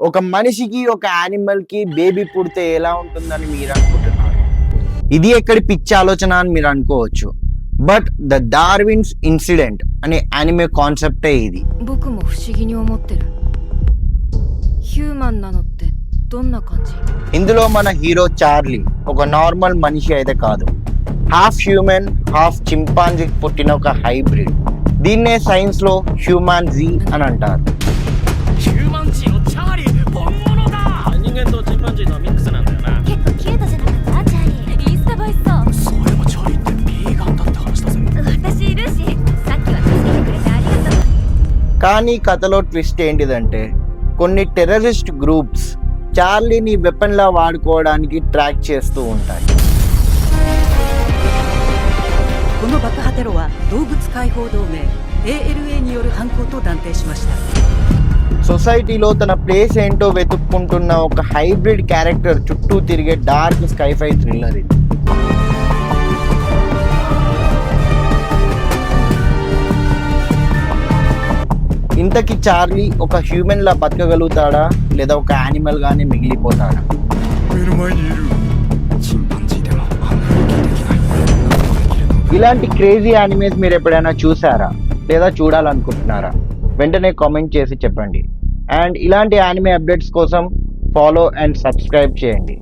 ఒక మనిషికి ఒక యానిమల్ కి బేబీ పుడితే ఎలా ఉంటుందని మీరు అనుకుంటున్నారు? ఇది ఎక్కడి పిచ్చి ఆలోచన అని మీరు అనుకోవచ్చు. బట్ ద డార్విన్స్ ఇన్సిడెంట్ అనే యానిమే కాన్సెప్టే ఇది. 僕も不思議に思ってる。ヒューマンなのってどんな感じ? ఇందులో మన హీరో చార్లీ ఒక నార్మల్ మనిషి అయితే కాదు, హాఫ్ హ్యూమన్ హాఫ్ చింపాంజీ పుట్టిన ఒక హైబ్రిడ్. దీన్నే సైన్స్ లో హ్యూమాన్జీ అని అంటారు. ヒューマン人のチャーリー本物だ。人間とチンパンジーのミックスなんだよな。結構キュートじゃなかったチャーリー。インスタ映えしそう。そういえばチャーリーってビーガンだって話だぜ。私いるし、さっきは助けてくれてありがとう。 కానీ కథలో ట్విస్ట్ ఏంటిదంటే, కొన్ని టెర్రరిస్ట్ గ్రూప్స్ చార్లీని వెపన్ లా వాడుకోవడానికి ట్రాక్ చేస్తూ ఉంటాయి. この爆破テロは動物解放同盟 ALA による犯行と断定しました。 సొసైటీలో తన ప్లేస్ ఏంటో వెతుక్కుంటున్న ఒక హైబ్రిడ్ క్యారెక్టర్ చుట్టూ తిరిగే డార్క్ స్కైఫై థ్రిల్లర్ ఇది. ఇంతకీ చార్లీ ఒక హ్యూమన్ లా బతకగలుగుతాడా లేదా ఒక యానిమల్ గానే మిగిలిపోతాడా? 目の前にいる。チンパンジーでもあんな動きできない。ఇలాంటి క్రేజీ యానిమేస్ మీరు ఎప్పుడైనా చూసారా లేదా చూడాలనుకుంటున్నారా? వెంటనే కామెంట్ చేసి చెప్పండి. అండ్ ఇలాంటి యానిమే అప్డేట్స్ కోసం ఫాలో అండ్ సబ్స్క్రైబ్ చేయండి.